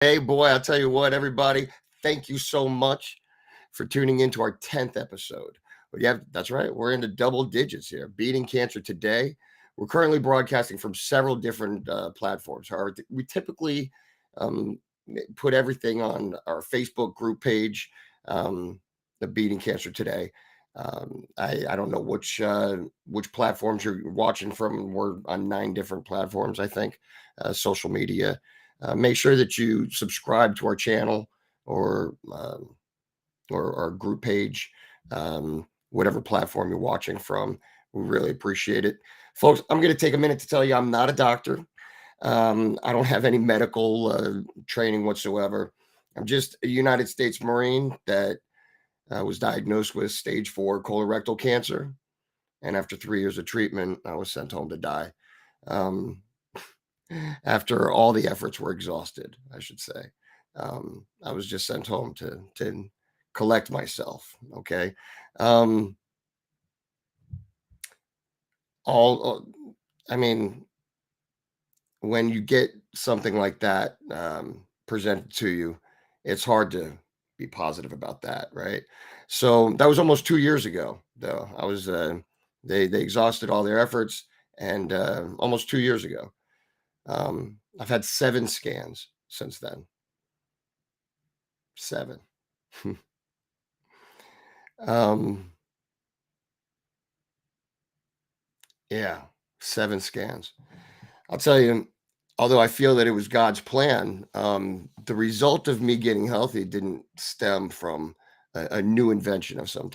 Hey, boy, I'll tell you what, everybody, thank you so much for tuning into our 10th episode. Well, yeah, that's right. We're into double digits here. Beating Cancer Today. We're currently broadcasting from several different platforms. We typically um, put everything on our Facebook group page, the Beating Cancer Today. I don't know which platforms you're watching from. We're on 9 different platforms, I think, social media. Make sure that you subscribe to our channel or or our group page, whatever platform you're watching from. We really appreciate it, folks. I'm going to take a minute to tell you I'm not a doctor. I don't have any medical training whatsoever. I'm just a United States Marine that was diagnosed with stage 4 colorectal cancer, and after 3 years of treatment, I was sent home to die. Um, after all the efforts were exhausted, I should say. I was just sent home to collect myself. Okay. Um, all I mean, when you get something like that presented to you, it's hard to be positive about that, right? So that was almost 2 years ago, though. I was they exhausted all their efforts, and almost 2 years ago. I've had 7 scans since then. 7. Um, yeah, 7 scans. I'll tell you, although I feel that it was God's plan, the result of me getting healthy didn't stem from a new invention of some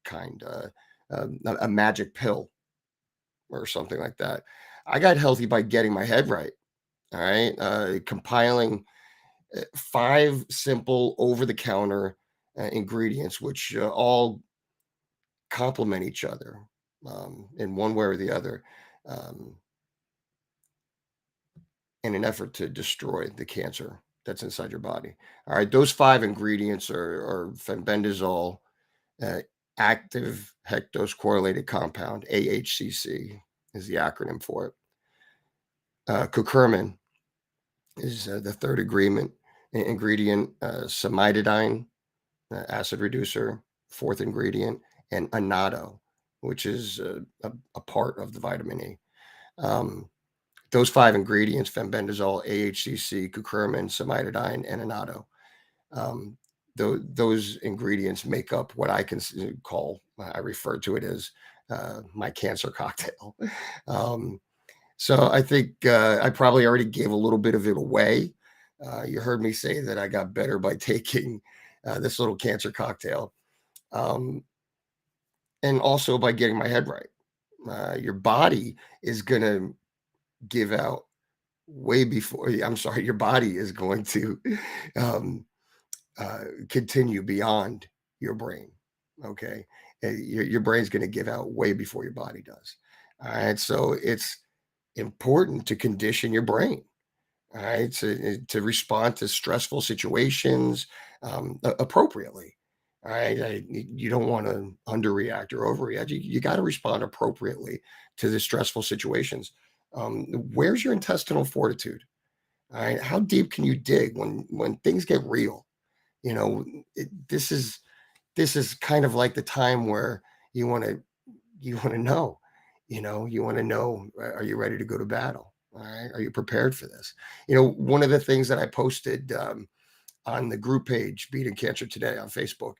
kind, a magic pill or something like that. I got healthy by getting my head right. All right, compiling 5 simple over-the-counter ingredients, which all complement each other in one way or the other, um, in an effort to destroy the cancer that's inside your body. All right, those 5 ingredients are fenbendazole, uh, active hectose correlated compound, AHCC is the acronym for it. Curcumin is the third ingredient, cimetidine, acid reducer, fourth ingredient, and annatto, which is a part of the vitamin E. Um, those 5 ingredients, fenbendazole, AHCC, curcumin, cimetidine, and annatto, um, those ingredients make up what I refer to it as my cancer cocktail. um, so I think I probably already gave a little bit of it away. You heard me say that I got better by taking this little cancer cocktail, um, and also by getting my head right. Your body is going to give out way before. I'm sorry, your body is going to um, continue beyond your brain. Okay, your brain's going to give out way before your body does. All right, so it's important to condition your brain. All right, to respond to stressful situations appropriately. All right, you don't want to underreact or overreact. You got to respond appropriately to the stressful situations. Where's your intestinal fortitude? All right, how deep can you dig when things get real? You know, this is kind of like the time where you want to know, you want to know, are you ready to go to battle? All right, are you prepared for this? One of the things that I posted on the group page Beating Cancer Today on Facebook,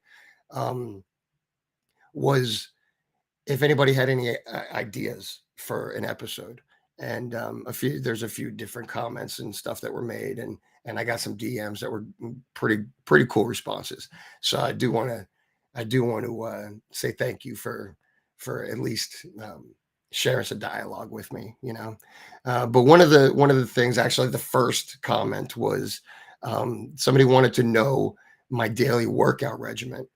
um, was if anybody had any ideas for an episode. And there's a few different comments and stuff that were made, and I got some DMs that were pretty cool responses. So I do want to say thank you for at least sharing some dialogue with me. But one of the things, actually, the first comment was somebody wanted to know my daily workout regimen.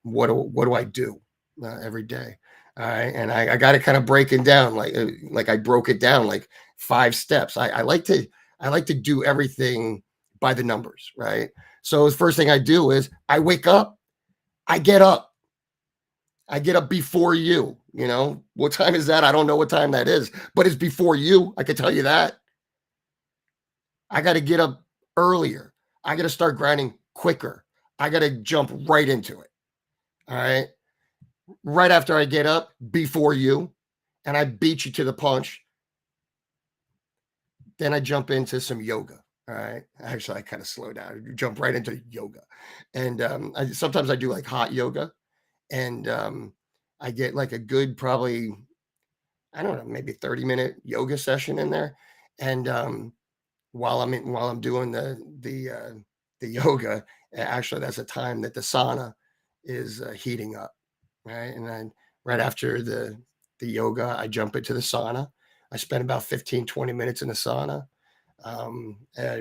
What do I do every day? All right, and I got it kind of breaking down, like I broke it down like 5 steps. I like to do everything by the numbers, right? So the first thing I do is I wake up, I get up, I get up before you. What time is that? I don't know what time that is, but it's before you. I can tell you that. I got to get up earlier. I got to start grinding quicker. I got to jump right into it. All right. Right after I get up before you and I beat you to the punch, then I jump into some yoga. All right. Actually, I kind of slow down, jump right into yoga. And sometimes I do like hot yoga and I get like a good, probably, I don't know, maybe 30-minute yoga session in there. And while I'm doing the yoga, actually, that's a time that the sauna is heating up, right? And then right after the yoga, I jump into the sauna. I spend about 15-20 minutes in the sauna.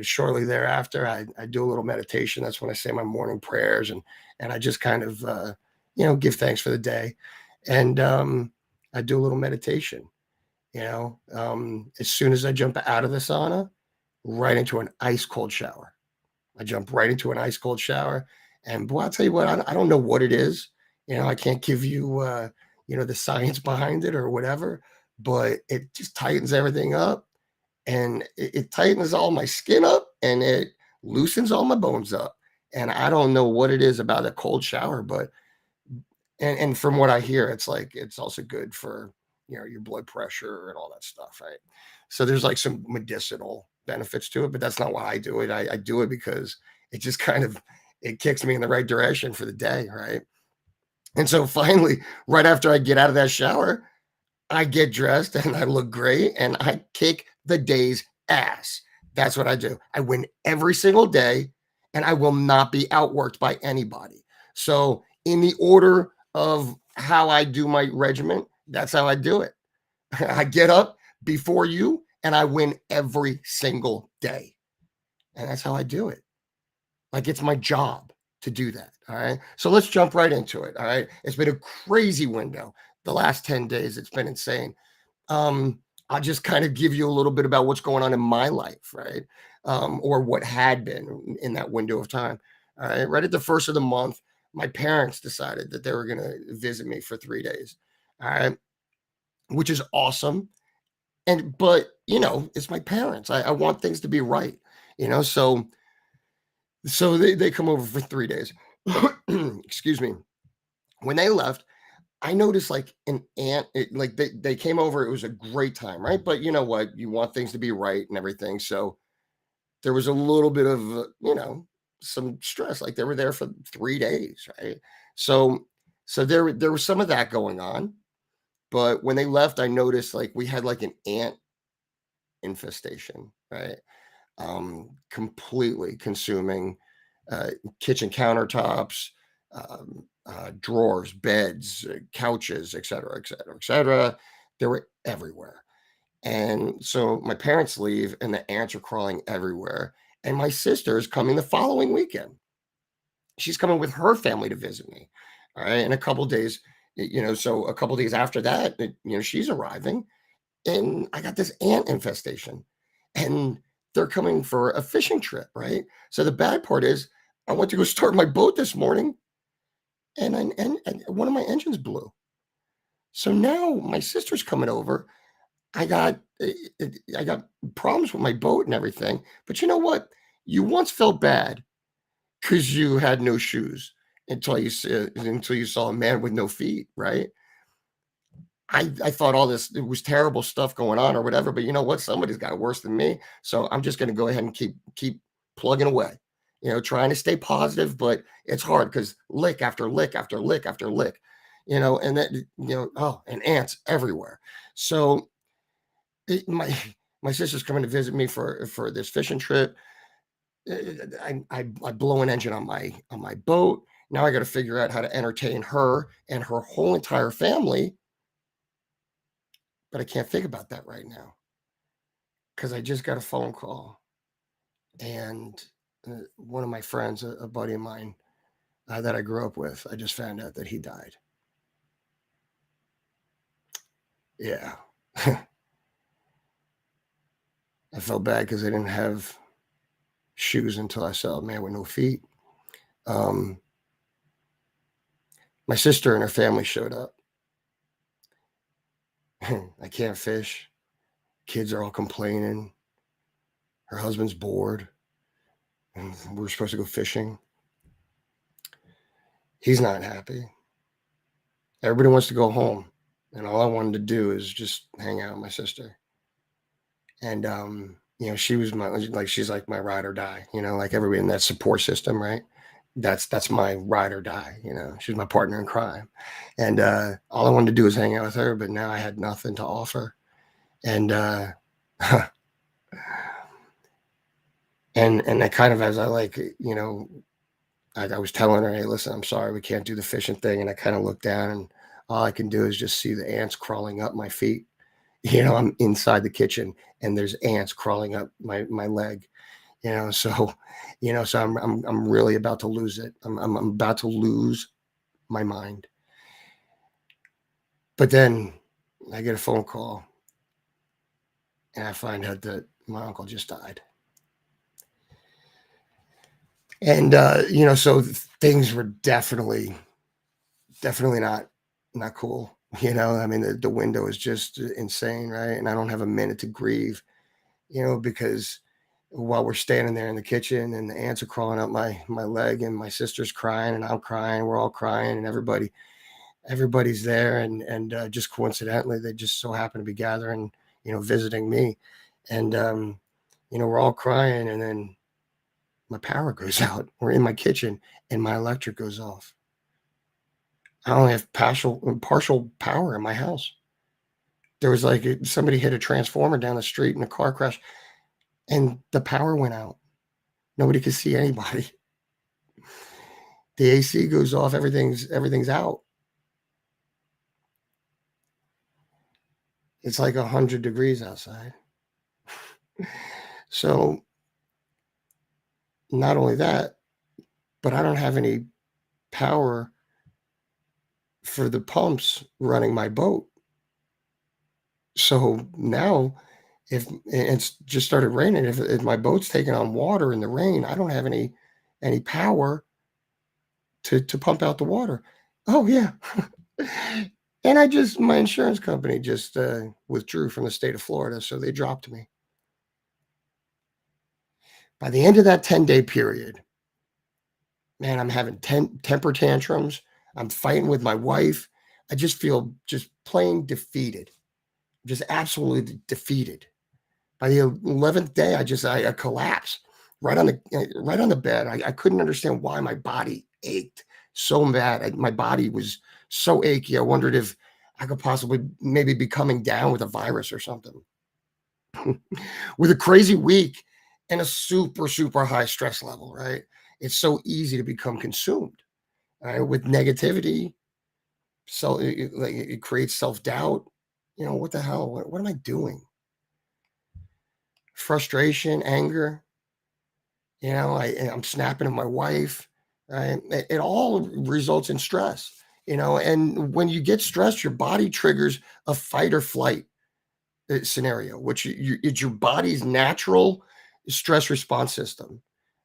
Shortly thereafter, I do a little meditation. That's when I say my morning prayers and I just kind of give thanks for the day, and I do a little meditation. As soon as I jump out of the sauna, right into an ice cold shower. I jump right into an ice cold shower, and boy, I'll tell you what, I don't know what it is. I can't give you the science behind it or whatever, but it just tightens everything up and it tightens all my skin up and it loosens all my bones up. And I don't know what it is about a cold shower, but and from what I hear, it's like it's also good for your blood pressure and all that stuff, right? So there's like some medicinal benefits to it, but that's not why I do it. I do it because it just kind of it kicks me in the right direction for the day, right? And so finally, right after I get out of that shower, I get dressed and I look great and I kick the day's ass. That's what I do. I win every single day and I will not be outworked by anybody. So, in the order of how I do my regiment, that's how I do it. I get up before you and I win every single day. And that's how I do it. Like it's my job to do that. All right. So let's jump right into it. All right. It's been a crazy window the last 10 days. It's been insane. I'll just kind of give you a little bit about what's going on in my life, right? Or what had been in that window of time. All right. Right at the first of the month, my parents decided that they were going to visit me for 3 days. All right. Which is awesome. But, it's my parents. I want things to be right, so they come over for 3 days. Excuse me. When they left, I noticed like an ant, like they came over. It was a great time, right? But you know what? You want things to be right and everything. So there was a little bit of, some stress. Like they were there for 3 days, right? So, so there was some of that going on. But when they left, I noticed like we had like an ant infestation, right? Completely consuming uh, kitchen countertops, drawers, beds, couches, et cetera, et cetera, et cetera. They were everywhere. And so my parents leave, and the ants are crawling everywhere. And my sister is coming the following weekend. She's coming with her family to visit me. All right. In a couple days, so a couple days after that, she's arriving and I got this ant infestation, and they're coming for a fishing trip, right? So the bad part is, I went to go start my boat this morning, and one of my engines blew. So now my sister's coming over. I got I got problems with my boat and everything. But you know what? You once felt bad because you had no shoes until you saw a man with no feet, right? I thought all this it was terrible stuff going on or whatever, but you know what? Somebody's got it worse than me. So I'm just gonna go ahead and keep plugging away, trying to stay positive, but it's hard because lick after lick after lick after lick, and then and ants everywhere. So my my sister's coming to visit me for this fishing trip. I blow an engine on my boat. Now I got to figure out how to entertain her and her whole entire family, but I can't think about that right now because I just got a phone call, and one of my friends, a buddy of mine that I grew up with, I just found out that he died. Yeah, I felt bad because I didn't have shoes until I saw a man with no feet. Um, my sister and her family showed up. I can't fish. Kids are all complaining. Her husband's bored. and we were supposed to go fishing. He's not happy. Everybody wants to go home, and all I wanted to do is just hang out with my sister. And she was my like she's like my ride or die. Like everybody in that support system, right? That's my ride or die. She's my partner in crime, and all I wanted to do was hang out with her. But now I had nothing to offer, and and I kind of as I like I was telling her, hey, listen, I'm sorry, we can't do the fishing thing, and I kind of looked down, and all I can do is just see the ants crawling up my feet. I'm inside the kitchen and there's ants crawling up my leg, so so I'm really about to lose it. I'm about to lose my mind. But then I get a phone call and I find out that my uncle just died. And so things were definitely not cool. I mean the window is just insane, right? And I don't have a minute to grieve, because while we're standing there in the kitchen and the ants are crawling up my leg and my sister's crying and I'm crying, we're all crying and everybody's there and just coincidentally they just so happen to be gathering, visiting me. And we're all crying and then my power goes out. We're in my kitchen and my electric goes off. I only have partial power in my house. There was like somebody hit a transformer down the street in a car crash and the power went out. Nobody could see anybody. The AC goes off, everything's out. It's like 100 degrees outside. So not only that, but I don't have any power for the pumps running my boat. So now if it's just started raining, if my boat's taking on water in the rain, I don't have any power to pump out the water. Oh yeah. And my insurance company just withdrew from the state of Florida, so they dropped me. By the end of that 10-day period, man, I'm having temper tantrums. I'm fighting with my wife. I just feel just plain defeated, just absolutely defeated. By the 11th day, I collapsed right on the bed. I couldn't understand why my body ached so bad. My body was so achy. I wondered if I could possibly maybe be coming down with a virus or something. With a crazy week and a super, super high stress level, right? It's so easy to become consumed, right? With negativity. So it creates self doubt. What the hell? What am I doing? Frustration, anger. I'm snapping at my wife. Right? It all results in stress. And when you get stressed, your body triggers a fight or flight scenario, which it's your body's natural stress response system.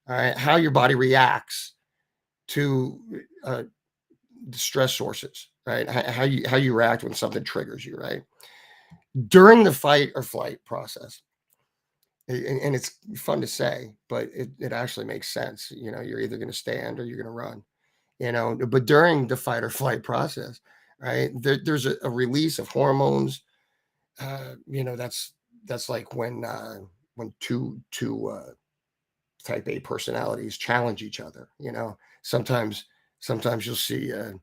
All right, how your body reacts to the stress sources, right? How you react when something triggers you, right? During the fight or flight process, and it's fun to say, but it actually makes sense. You're either going to stand or you're going to run. But during the fight or flight process, right? There's a release of hormones. That's like when two type A personalities challenge each other. Sometimes sometimes you'll see an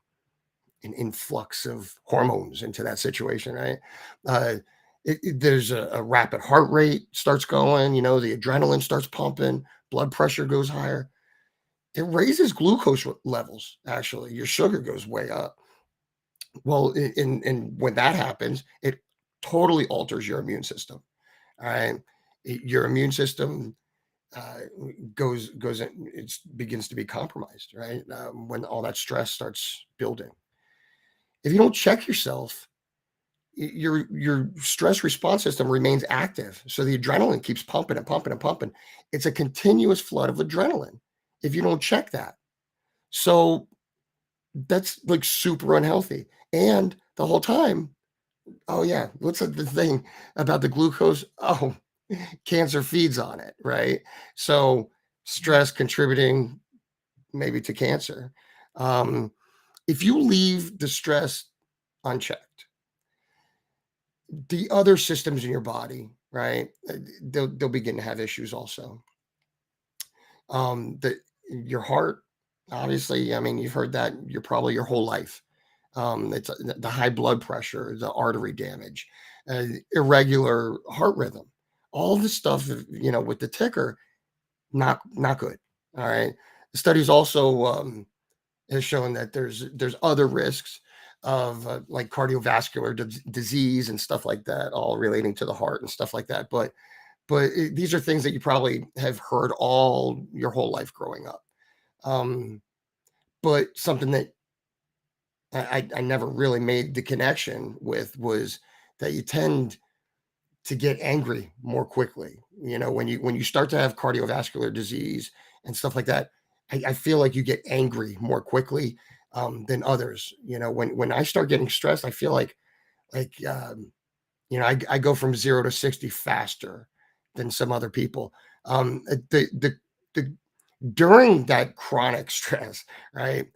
influx of hormones into that situation, right? Uh, there's a rapid heart rate starts going. The adrenaline starts pumping, blood pressure goes higher. It raises glucose levels. Actually, your sugar goes way up. Well, and when that happens, it totally alters your immune system. All right, your immune system uh, goes in, it begins to be compromised, right? When all that stress starts building. If you don't check yourself, your stress response system remains active, so the adrenaline keeps pumping and pumping and pumping. It's a continuous flood of adrenaline if you don't check that. So that's like super unhealthy. And the whole time, oh yeah, what's the thing about the glucose? Oh, cancer feeds on it, right? So stress contributing maybe to cancer. Um, if you leave the stress unchecked, the other systems in your body, right, they'll begin to have issues also. The your heart, obviously, I mean, you've heard that you're probably your whole life. It's the high blood pressure, the artery damage, irregular heart rhythm, all this stuff, with the ticker, not good. All right. The studies also has shown that there's other risks of like cardiovascular disease and stuff like that, all relating to the heart and stuff like that. But these are things that you probably have heard all your whole life growing up. Um, but something that I never really made the connection with was that you tend to get angry more quickly. When you start to have cardiovascular disease and stuff like that, I feel like you get angry more quickly than others. When I start getting stressed, I feel like I go from 0 to 60 faster than some other people. The During that chronic stress, right?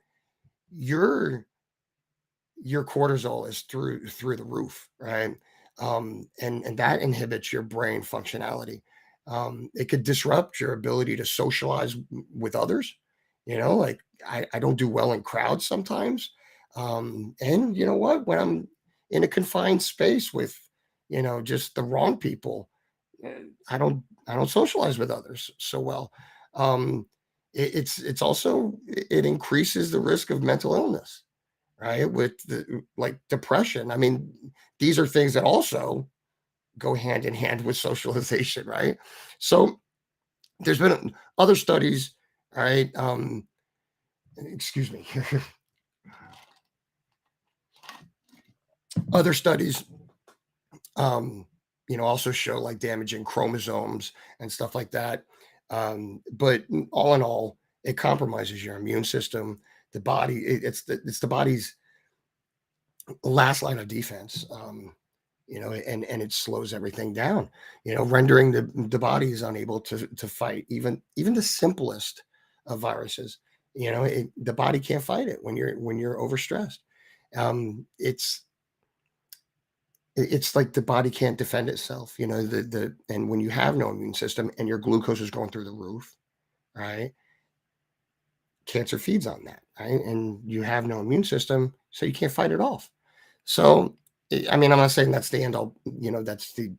Your your cortisol is through the roof, right? And that inhibits your brain functionality. It could disrupt your ability to socialize with others. Like I don't do well in crowds sometimes. And you know what? When I'm in a confined space with, just the wrong people, I don't socialize with others so well. Um, it's also it increases the risk of mental illness, right? With like depression. I mean, these are things that also go hand in hand with socialization, right? So there's been other studies, right? Excuse me, other studies, um, also show like damaging chromosomes and stuff like that. But all in all, it compromises your immune system, the body. It's the body's last line of defense. And it slows everything down, rendering the body is unable to fight even the simplest of viruses. The body can't fight it when you're overstressed. It's it's like the body can't defend itself. And when you have no immune system and your glucose is going through the roof, right? Cancer feeds on that, right? And you have no immune system, so you can't fight it off. So, I mean, I'm not saying that's the end all, that's the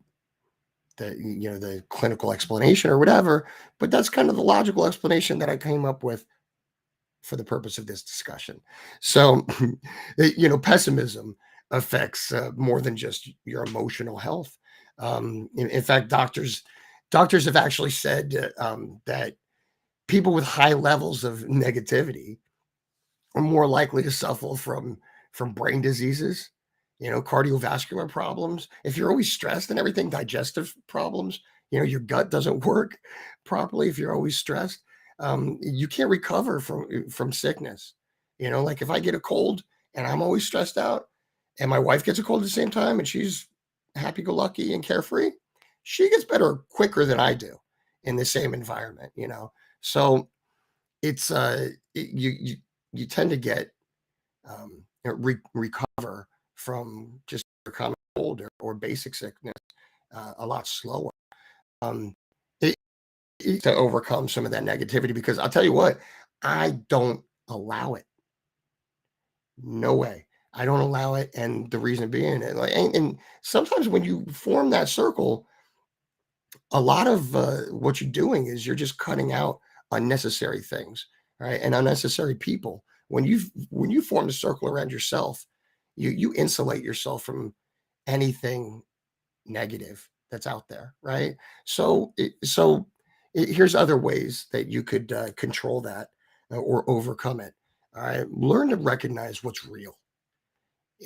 clinical explanation or whatever, but that's kind of the logical explanation that I came up with for the purpose of this discussion. So, pessimism affects more than just your emotional health. In fact, doctors have actually said that people with high levels of negativity are more likely to suffer from brain diseases, cardiovascular problems. If you're always stressed and everything, digestive problems, your gut doesn't work properly if you're always stressed. You can't recover from sickness. Like if I get a cold and I'm always stressed out, and my wife gets a cold at the same time and she's happy-go-lucky and carefree, she gets better quicker than I do in the same environment. So it's you tend to get recover from just a common cold or basic sickness a lot slower. Um, it, to overcome some of that negativity, because I'll tell you what, I don't allow it. No way. I don't allow it, and the reason being, and sometimes when you form that circle, a lot of what you're doing is you're just cutting out unnecessary things, right? And unnecessary people. When you form a circle around yourself, you insulate yourself from anything negative that's out there, right? Here's other ways that you could control that or overcome it. All right, learn to recognize what's real.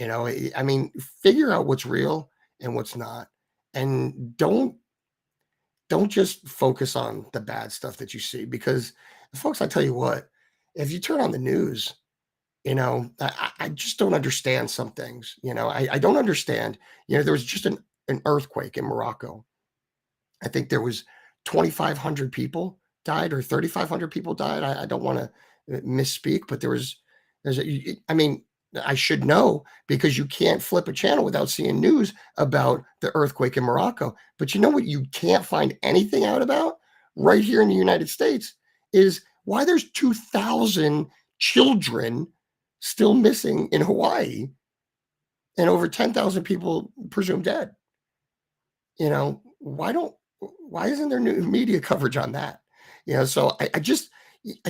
I mean, figure out what's real and what's not, and don't just focus on the bad stuff that you see, because folks, I tell you what, if you turn on the news, I just don't understand some things. I don't understand. There was just an earthquake in Morocco. I think there was 2,500 people died or 3,500 people died. I don't want to misspeak, but there's I mean, I should know because you can't flip a channel without seeing news about the earthquake in Morocco. But you know what you can't find anything out about right here in the United States is why there's 2,000 children still missing in Hawaii and over 10,000 people presumed dead. Why isn't there new media coverage on that? So I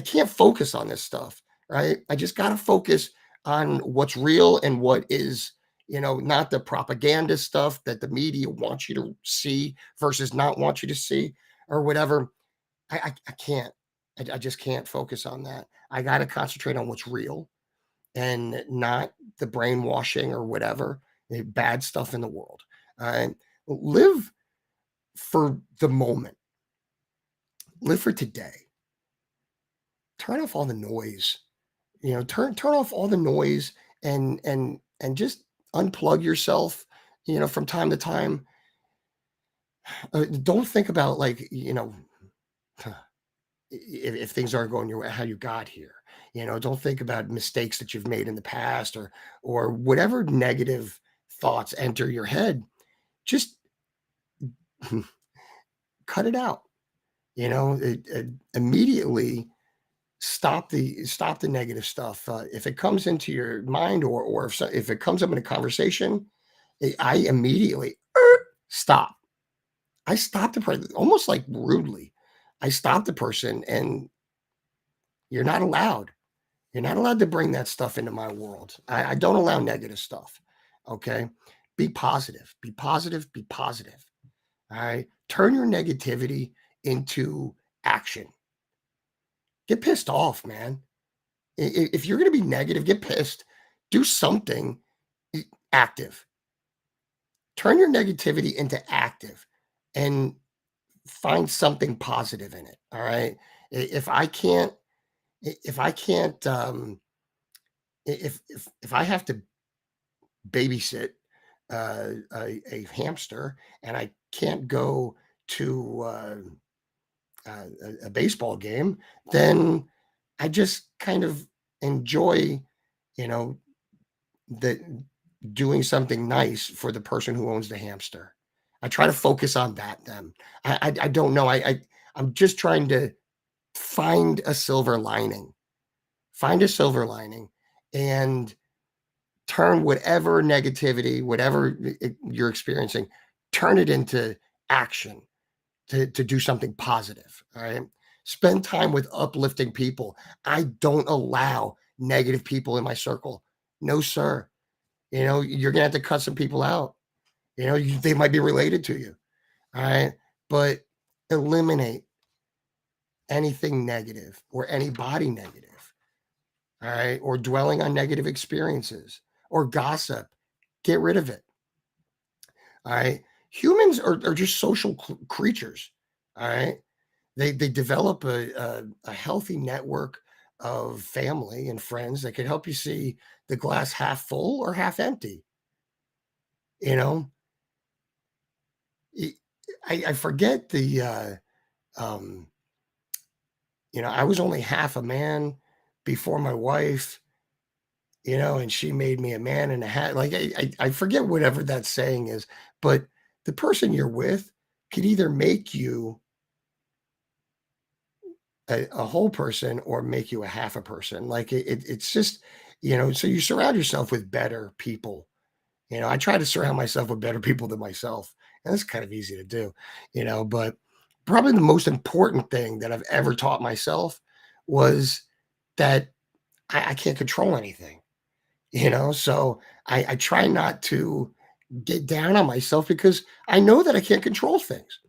can't focus on this stuff, right? I just got to focus on what's real and what is, not the propaganda stuff that the media wants you to see versus not want you to see or whatever. I can't. I just can't focus on that. I got to concentrate on what's real and not the brainwashing or whatever bad stuff in the world. Live for the moment, live for today. Turn off all the noise. Turn off all the noise and just unplug yourself. From time to time. Don't think about like if things aren't going your way, how you got here. Don't think about mistakes that you've made in the past or whatever negative thoughts enter your head. Just cut it out. Immediately stop the negative stuff. If it comes into your mind or if it comes up in a conversation, I immediately stop. I stop the person almost like rudely. I stop the person and you're not allowed. You're not allowed to bring that stuff into my world. I don't allow negative stuff. Okay. Be positive. Be positive. Be positive. All right. Turn your negativity into action. Get pissed off, man. If you're going to be negative, get pissed. Do something active. Turn your negativity into active and find something positive in it. All right. If I can't, if I can't, if I have to babysit a hamster and I can't go to a baseball game, then I just kind of enjoy, you know, the doing something nice for the person who owns the hamster. I try to focus on that then. I don't know. I'm just trying to find a silver lining. Find a silver lining and turn whatever negativity, whatever you're experiencing, turn it into action to do something positive. All right. Spend time with uplifting people. I don't allow negative people in my circle. No, sir. You're gonna have to cut some people out. They might be related to you. All right. But eliminate anything negative or anybody negative. All right. Or dwelling on negative experiences or gossip. Get rid of it. All right. Humans are just social creatures. All right. They develop a healthy network of family and friends that can help you see the glass half full or half empty. You know, I I forget um, I was only half a man before my wife, and she made me a man and a half. Like I forget whatever that saying is, but the person you're with could either make you a whole person or make you a half a person. Like it's just, so you surround yourself with better people. I try to surround myself with better people than myself. And it's kind of easy to do, but probably the most important thing that I've ever taught myself was that I can't control anything, so I try not to get down on myself because I know that I can't control things.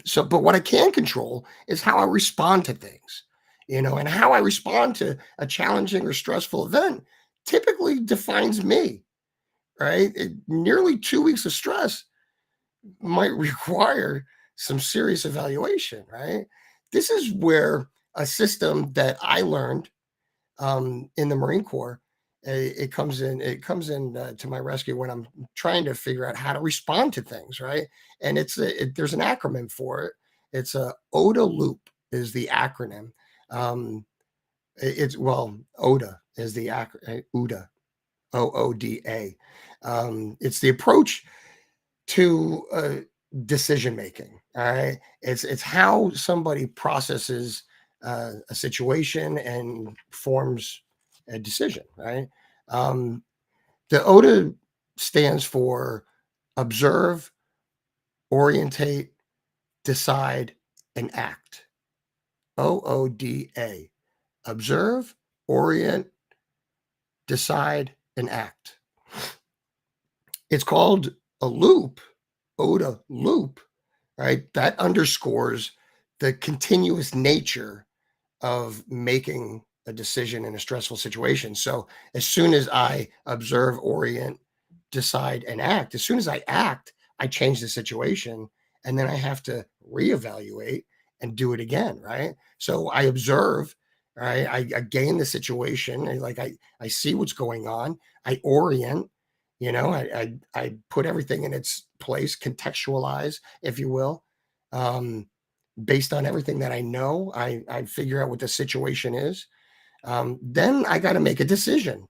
So, but what I can control is how I respond to things, and how I respond to a challenging or stressful event typically defines me, right? Nearly 2 weeks of stress might require some serious evaluation, right? This is where a system that I learned in the Marine Corps. It comes in to my rescue when I'm trying to figure out how to respond to things, right? And there's an acronym for it. It's a OODA loop. is the acronym. Um, it's well, ODA is the acronym. OODA, OODA. It's the approach to decision making. All right, it's how somebody processes a situation and forms a decision. Right. Um, the ODA stands for observe, orientate, decide, and act. OODA. Observe, orient, decide, and act. It's called a loop, ODA loop, right? That underscores the continuous nature of making a decision in a stressful situation. So as soon as I observe, orient, decide, and act, as soon as I act, I change the situation, and then I have to reevaluate and do it again, right? So I observe, right? I gain the situation, and like I see what's going on. I orient, I put everything in its place, contextualize, if you will. Um, Based on everything that I know, I figure out what the situation is. Then I got to make a decision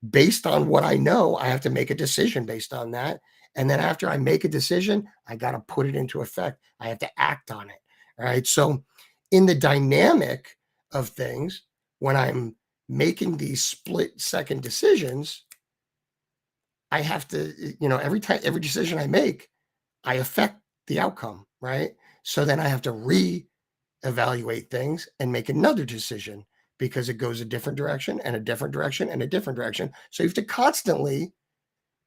based on what I know. I have to make a decision based on that. And then after I make a decision, I got to put it into effect. I have to act on it. All right. So, in the dynamic of things, when I'm making these split second decisions, I have to, every time, every decision I make, I affect the outcome. Right. So then I have to evaluate things and make another decision because it goes a different direction and a different direction and a different direction. So you have to constantly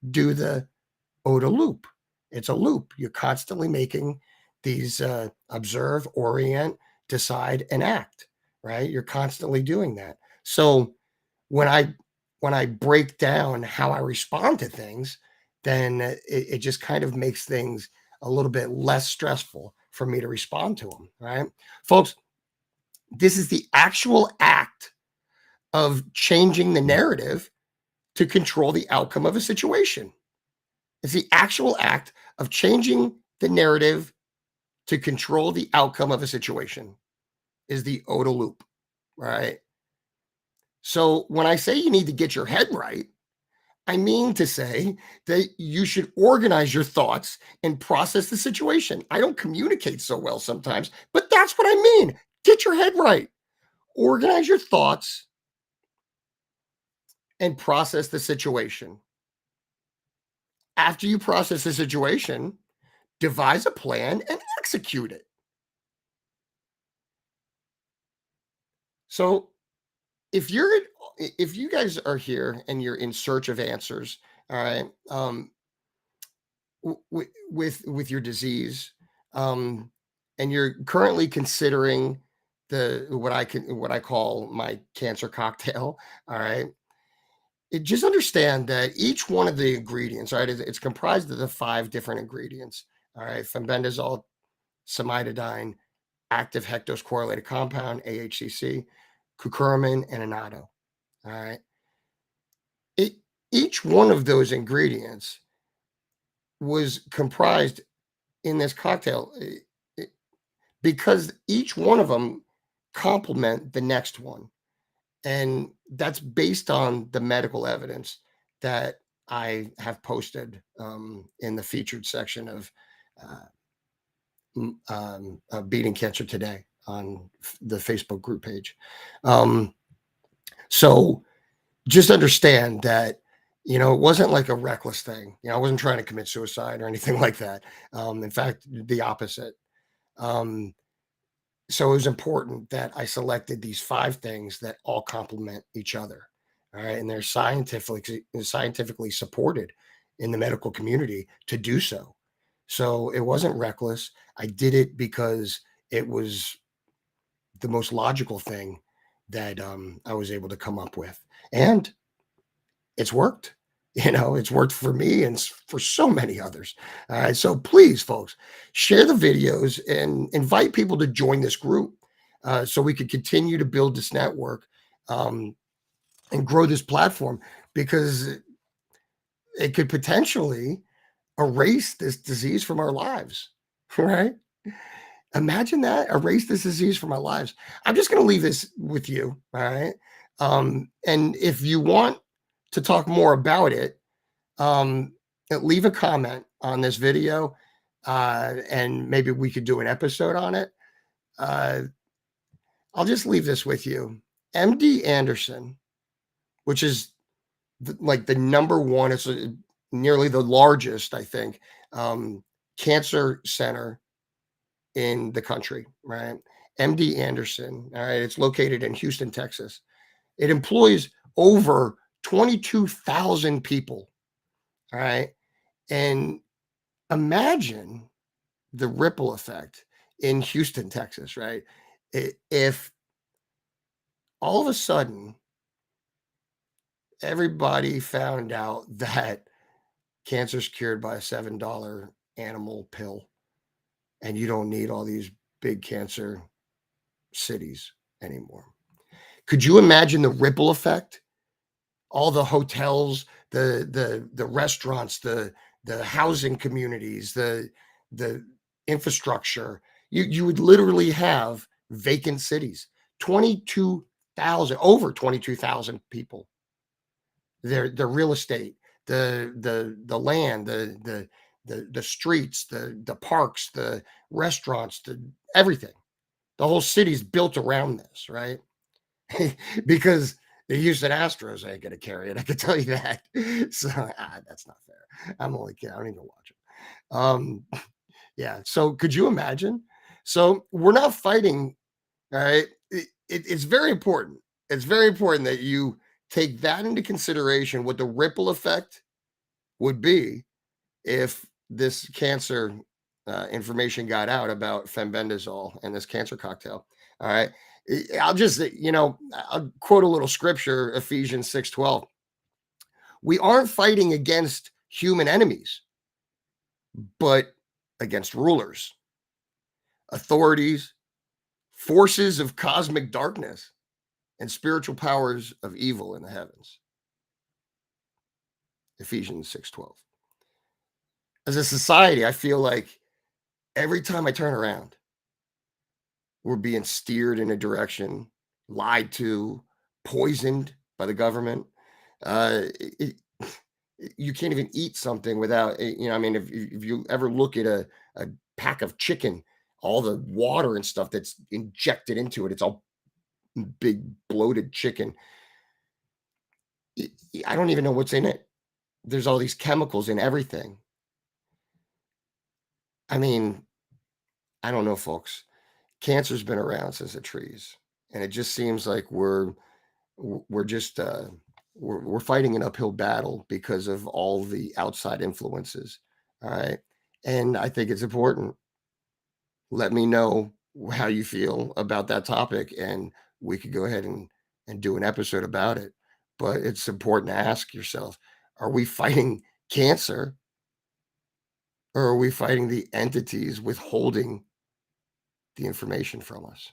do the OODA loop. It's a loop. You're constantly making these observe, orient, decide, and act, right? You're constantly doing that. So when I when I break down how I respond to things, then it just kind of makes things a little bit less stressful for me to respond to them, right? Folks, this is the actual act of changing the narrative to control the outcome of a situation. It's the actual act of changing the narrative to control the outcome of a situation is the OODA loop, right? So when I say you need to get your head right, I mean to say that you should organize your thoughts and process the situation. I don't communicate so well sometimes, but that's what I mean. Get your head right. Organize your thoughts and process the situation. After you process the situation, devise a plan and execute it. So if you guys are here and you're in search of answers, all right, with your disease, and you're currently considering the what I call my cancer cocktail, all right, just understand that each one of the ingredients, right, it's comprised of the five different ingredients. All right, fenbendazole, cimetidine, active hectose correlated compound, AHCC, curcumin, and annatto. All right. It, each one of those ingredients was comprised in this cocktail because each one of them complement the next one. And that's based on the medical evidence that I have posted in the featured section of Beating Cancer Today on the Facebook group page. So just understand that, it wasn't like a reckless thing. I wasn't trying to commit suicide or anything like that. In fact, the opposite. Um, so it was important that I selected these five things that all complement each other. All right. And they're scientifically supported in the medical community to do so. So it wasn't reckless. I did it because it was the most logical thing that I was able to come up with. And it's worked. It's worked for me and for so many others. All right. So please, folks, share the videos and invite people to join this group so we could continue to build this network and grow this platform because it could potentially erase this disease from our lives. Right. Imagine that, erase this disease from our lives. I'm just gonna leave this with you, all right? And if you want to talk more about it, um, leave a comment on this video, and maybe we could do an episode on it. Uh, I'll just leave this with you. MD Anderson, which is like the number one, it's nearly the largest, I think, cancer center in the country, right? MD Anderson, all right, it's located in Houston, Texas. It employs over 22,000 people, all right? And imagine the ripple effect in Houston, Texas, right? If all of a sudden everybody found out that cancer's cured by a $7 animal pill and you don't need all these big cancer cities anymore. Could you imagine the ripple effect? All the hotels, the restaurants, the housing communities, the infrastructure. You would literally have vacant cities. 22,000, over 22,000 people. Their real estate, the land, the streets, the parks, the restaurants, the everything. The whole city's built around this, right? Because the Houston Astros ain't gonna carry it. I can tell you that. So that's not fair. I'm only kidding. I don't even watch it. Yeah. So could you imagine? So we're not fighting. All right. It's very important. It's very important that you take that into consideration. What the ripple effect would be if this cancer information got out about fenbendazole and this cancer cocktail. All right. I'll just, I'll quote a little scripture, Ephesians 6:12. We aren't fighting against human enemies, but against rulers, authorities, forces of cosmic darkness, and spiritual powers of evil in the heavens. Ephesians 6:12. As a society, I feel like every time I turn around, we're being steered in a direction, lied to, poisoned by the government. You can't even eat something without, I mean, if you ever look at a pack of chicken, all the water and stuff that's injected into it, it's all big bloated chicken. I don't even know what's in it. There's all these chemicals in everything. I mean, I don't know, folks. Cancer's been around since the trees, and it just seems like we're just we're fighting an uphill battle because of all the outside influences. All right. And I think it's important. Let me know how you feel about that topic, and we could go ahead and do an episode about it. But it's important to ask yourself, are we fighting cancer, or are we fighting the entities withholding the information from us?